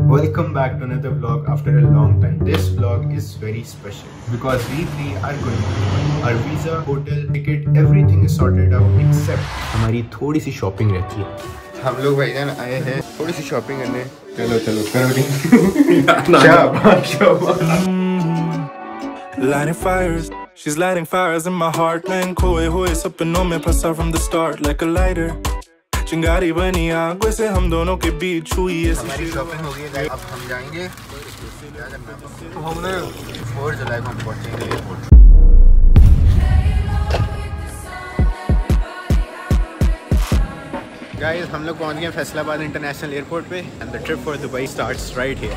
Welcome back to another vlog after a long time. This vlog is very special because we three are going to Dubai. Our visa, hotel, ticket, everything is sorted out except हमारी थोड़ी सी shopping रहती है। हम लोग भाईजान आए हैं थोड़ी सी शॉपिंग करने। चलो चलो करो शाबाश। Lighting fires, she's lighting fires in my heart. Man, खोए हुए सपनों में फंसा from the start like a lighter. चिंगारी बनी आंखों से हम दोनों के बीच हुई है। हमारी शॉपिंग हो गई है, अब हम जाएंगे। हमने 4 जुलाई को हम पहुंचेंगे एयरपोर्ट। गाइस हम लोग पहुंच गए फैसलाबाद इंटरनेशनल एयरपोर्ट पे and the trip for Dubai starts right here.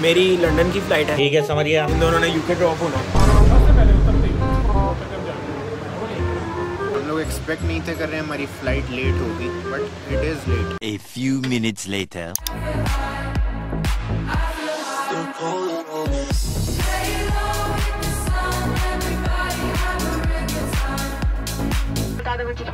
मेरी लंदन की फ्लाइट है। ठीक है समझ गया। इन दोनों ने यूके ड्रॉप होना। हम लोग एक्सपेक्ट नहीं थे कर रहे हैं हमारी फ्लाइट लेट होगी, but it is late. A few minutes later.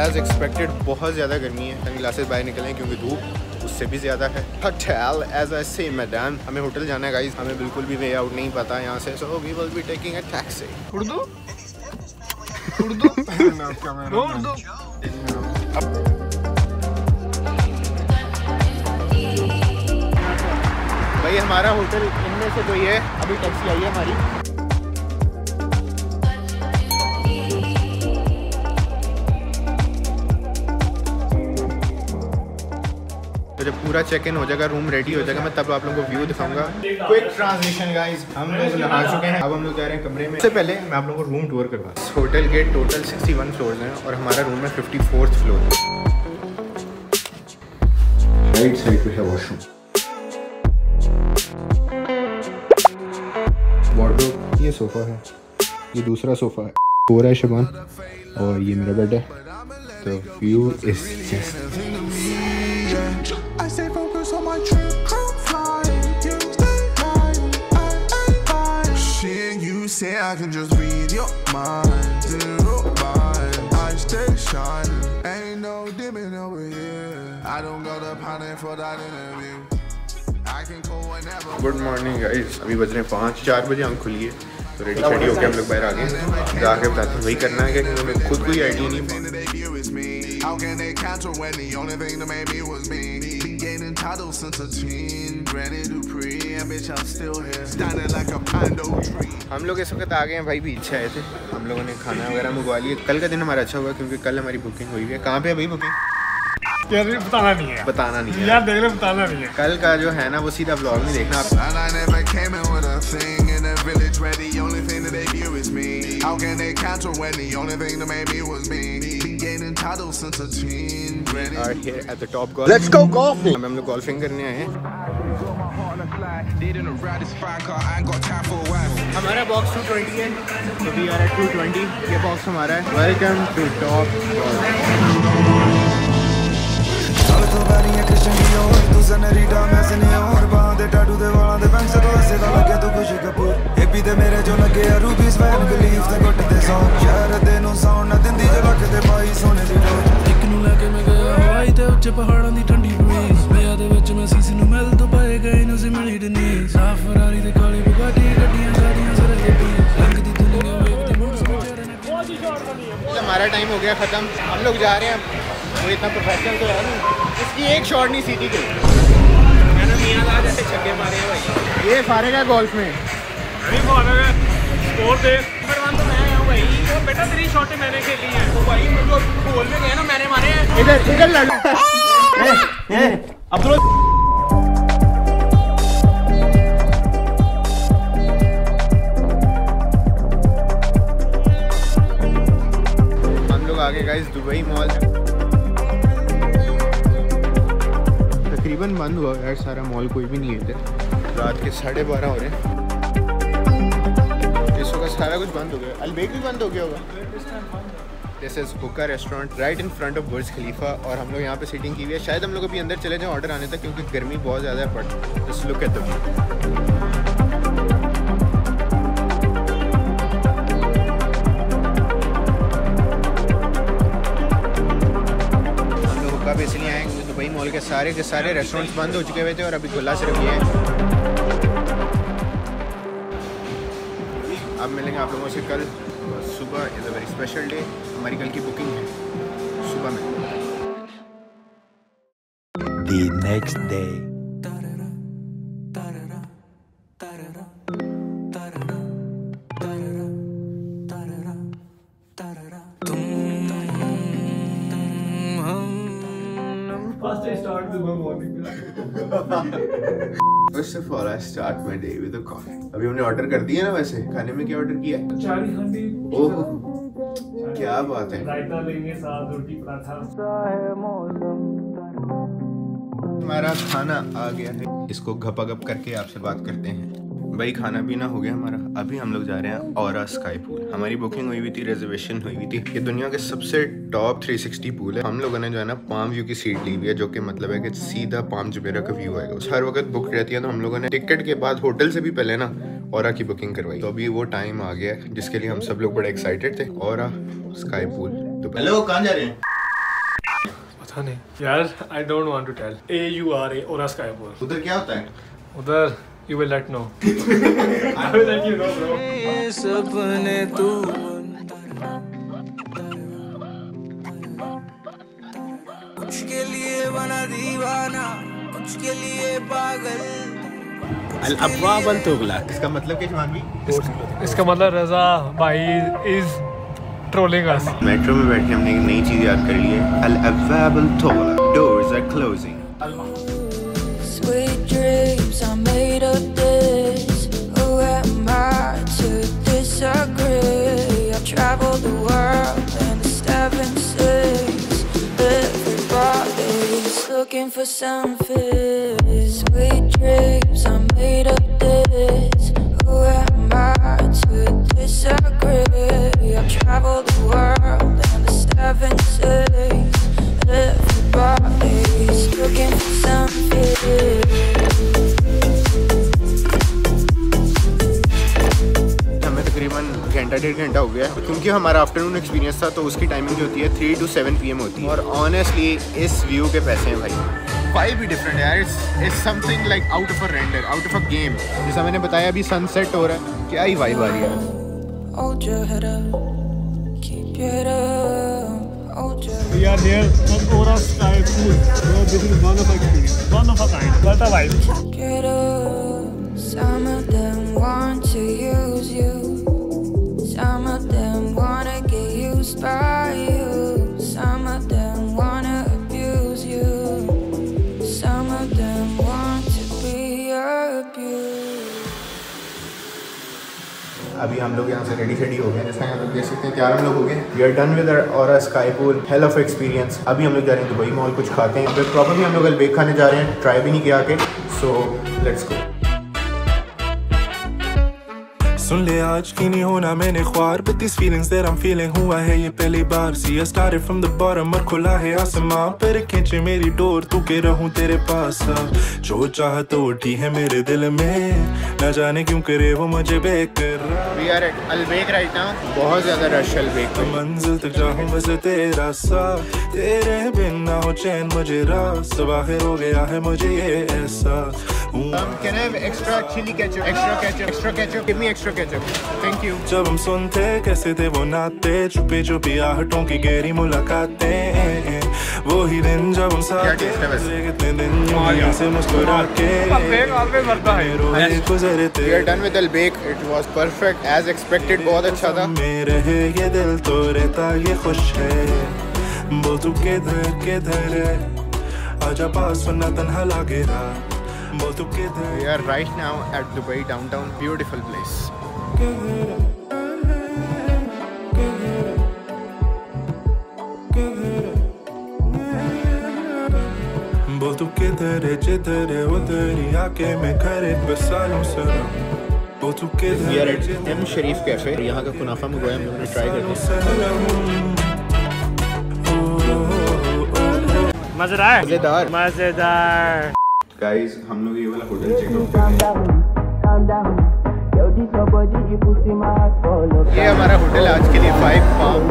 As expected बहुत ज़्यादा गर्मी है। सन ग्लासेस बाहर निकले क्योंकि धूप उससे भी ज़्यादा है। होटल एज आई से मैडम, हमें होटल जाना है गाइस, हमें बिल्कुल भी वे आउट नहीं पता यहाँ से, so we will be taking a taxi. Urdu भाई हमारा होटल इनमें से कोई है। अभी टैक्सी आई है हमारी। तो जब पूरा चेक इन हो जाएगा, रूम रेडी हो जाएगा, मैं तब आप लोगों को व्यू दिखाऊंगा। क्विक ट्रांजिशन गाइस, हम लोग नहा चुके हैं, अब हम लोग जा रहे हैं कमरे में। इससे पहले मैं आप लोगों को रूम टूर करवा। होटल के टोटल 61 फ्लोर्स हैं और हमारा रूम है 54th फ्लोर। राइट साइड पे है वॉशरूम, वार्डरोब, ये सोफा है, ये दूसरा सोफा है, पूरा है शबान, और ये मेरा बेड है। तो view is just Stay focused on my trip, I'm flying, you stay high. Shit, you say I can just read your mind, zero mind. I stay shining, ain't no dimming over here. I don't go to panic for that interview. I can go whenever. Good morning guys, अभी बज रहे हैं 5-4 बजे आँख खुली है, तो ready shady होकर हम लोग बाहर आ गए। जाके बताते हैं वही करना है कि हमें खुद कोई आइडिया नहीं। How can they cancel when the only thing that made me was me? Been gaining titles since a teen, ready to pre, and bitch I'm still here, standing like a pando tree. हम लोग इस वक्त आ गए हैं भाई, बीच से आए थे। हम लोगों ने खाना वगैरह मंगवा लिया। कल का दिन हमारा अच्छा हुआ क्योंकि कल हमारी बुकिंग हुई है। कहाँ पे है भाई बुकिंग? यार बताना नहीं है, बताना नहीं है यार, देख ले बताना नहीं है। कल का जो है ना वो सीधा ब्लॉग में देखना आप। And I never came in with a thing in the village where the only thing that they view is me. How can they cancel when the only thing that made me was me? Been gaining titles since a teen, ready. Are here at the top golf. Let's go golfing. हम लोग golfing करने आए हैं। हमारा box 220 है, तो we are eight 220। ये box हमारा है। Welcome to top golf. मेरे जो लगे रूबीज वैन गलीफ ते गुट दे सॉन्ग शहर दे नु साउंड ना दिंदी जो लख दे पाई सोने दी डोर एक नु लगे मैं गया हवाई ते ਉੱਚੇ ਪਹਾੜਾਂ ਦੀ ਠੰਡੀ ਬਰੀਜ਼ ਵਿਆਹ ਦੇ ਵਿੱਚ ਮੈਂ ਸੀਸ ਨੂੰ ਮਿਲ ਤੋਂ ਪਏ ਗਏ ਨੂੰ ਸੀ ਮਿਲੀ ਡਨੀ ਸਾਫ ਫਰਾਰੀ ਤੇ ਕਾਲੀ ਬੁਗਾਟੀ ਗੱਡੀਆਂ ਸਾਡੀਆਂ ਸਰ ਦੇ ਪੀ ਰੰਗ ਦੀ ਦੁਨੀਆ ਵੇਖਦੀ ਮੁੜ ਸੋਚੇ ਨੇ ਬਹੁਤ ਹੀ ਸ਼ਾਟ ਬਣੀ ਹੈ। हमारा टाइम हो गया ख़त्म, हम लोग जा रहे हैं। वो इतना प्रोफेशनल तो है नहीं, इसकी एक शॉट नहीं सीधी गई। मैंने मियां जैसे छक्के मारे हैं भाई। ये फारेगा गोल्फ में। नहीं फॉलो है स्कोर दे नंबर 1 तो मैं हूं भाई और बेटा तेरी शॉटें मैंने खेली हैं तो भाई मुझे गोल में गए ना मैंने मारे हैं इधर लड़ अब्दुल आगे गाइस दुबई मॉल तकरीबन बंद हुआ यार सारा मॉल, कोई भी नहीं है इधर। रात के 12:30 हो रहे हैं, इस वक्त सारा कुछ बंद हो गया। अल-बैक भी बंद हो गया होगा। This is hookah restaurant right in front of Burj Khalifa और हम लोग यहाँ पे सीटिंग की हुई है। शायद हम लोग अभी अंदर चले जाएं ऑर्डर आने तक क्योंकि गर्मी बहुत ज़्यादा है। But just look at the view. इसलिए आए क्योंकि दुबई मॉल के सारे रेस्टोरेंट्स बंद हो चुके हुए थे और अभी खुला सिर्फ ये है। अब मिलेंगे आप लोगों से कल सुबह। Is a very special day, हमारी कल की बुकिंग है सुबह में। The next day. First of all, I start my day with a coffee. अभी हमने ऑर्डर कर दिया ना, वैसे खाने में क्या ऑर्डर किया है? चारी हंडी। ओह क्या बात है। रायता लेंगे साथ रोटी पराठा। हमारा खाना आ गया है, इसको घपाघप करके आपसे बात करते हैं। भाई खाना पीना हो गया हमारा, अभी हम लोग जा रहे हैं औरा स्काई पूल। हमारी बुकिंग हुई हुई थी, रिजर्वेशन हुई हुई थी। ये दुनिया के सबसे टॉप 360 पूल है। हम लोगों ने जो है ना पाम व्यू की सीट ली हुई है, जो कि मतलब है कि सीधा पाम जुमेरा का व्यू आएगा। हर वक्त बुक रहती है, तो हम लोगों ने टिकट के बाद होटल से भी पहले ना औरा की बुकिंग करवाई। तो अभी वो टाइम आ गया है जिसके लिए हम सब लोग बड़े एक्साइटेड थे। Aura sky pool. तो हेलो, कहाँ जा रहे हैं? पता नहीं यार, I don't want to tell. AURA aura sky pool. उधर क्या होता है? उधर you will let know. I will let you know, bro. सपने तू कुछ के लिए बना दीवाना, कुछ के लिए पागल। अल-अब्वाब अल-तुगलक, इसका मतलब क्या जवानवी? इसका मतलब रजा भाई is trolling us. मेट्रो में बैठ के हमने एक नई चीज याद कर ली है। अल-अब्वाब अल-तुगलक, doors are closing. Sweet dreams are made of this. Who am I to disagree? I've traveled the world and the 7 seas. Everybody's looking for something. Sweet dreams are made of this. Who am I to disagree? I've traveled the world and the 7 seas. Everybody's looking for something. हमें तकरीबन घंटा 1.5 घंटा हो गया क्योंकि हमारा afternoon experience था, तो उसकी टाइमिंग जो होती है 3 to 7 PM होती है। और ऑनेस्टली इस व्यू के पैसे हैं भाई। वाइब भी डिफरेंट है यार। It's something like out of a render, out of a game. जैसा मैंने बताया अभी सनसेट हो रहा है, क्या ही वाइब आ रही है। Hold your head up, keep your head up, hold your We are here at Aura Sky Pool. This is one of a experience, one of a kind. What a vibe. head up. Some of them want to use you. Some of them wanna get used by you. Some of them wanna abuse you. Some of them want to be abused. अभी हम लोग यहाँ से ready हो गए, जैसा आप लोग देख सकते हैं 11 लोग हो गए। We are done with aura sky pool, hell of experience. अभी हम लोग जा रहे हैं दुबई मॉल, कुछ खाते हैं। फिर प्रॉपर्ली हम लोग अल-बैक खाने जा रहे हैं, ट्राई भी नहीं किया आके। So let's go. सुन ले आज की नहीं होना मैंने ख्वार, but these feelings that I'm feeling हुआ है ये पहली बार। See I started from the bottom और खुला है आसमां, पर खींचे मेरी डोर तू के रहूं तेरे पास। जो चाहत उठी है मेरे दिल में, न जाने क्यों करे वो मुझे बेकरार। We are at अल-बैक right now, बहुत ज़्यादा रश अल-बैक में। मंजिल तक जाऊं बस तेरा साथ, तेरे बिना हो चैन मुझे रात। बाहर हो गया है मुझे ये एहसास। Can I have extra chili ketchup? Extra ketchup. Give me extra ketchup. Ketchup, thank you. जब हम सुनते कैसे थे वो नाते, छुपी छुपी आहटों की गहरी मुलाकातें, वो ही दिन जब हम साथ कितने दिन से मुस्कुरा के गुजरे थे। We are done with Al-Baik. It was perfect as expected. बहुत अच्छा था। मेरे ये दिल तो रहता ये खुश है, बोल तू किधर है, आजा पास वरना तन्हा लागेगा, बोल तू किधर। We are right now at Dubai downtown. Beautiful place. बोल तू किधर है, जिधर है उधर ही आके मैं करे बसा लूं सरा, बोल तू किधर। We are at Em Sherif cafe. यहाँ का कुनाफा मंगवाया हम लोगों ने, ट्राई करते मजेदार मजेदार मजेदार। गाइस, हम लोग ये वाला होटल चेकआउट कर रहे हैं। ये हमारा होटल आज के लिए 5 पाउंड।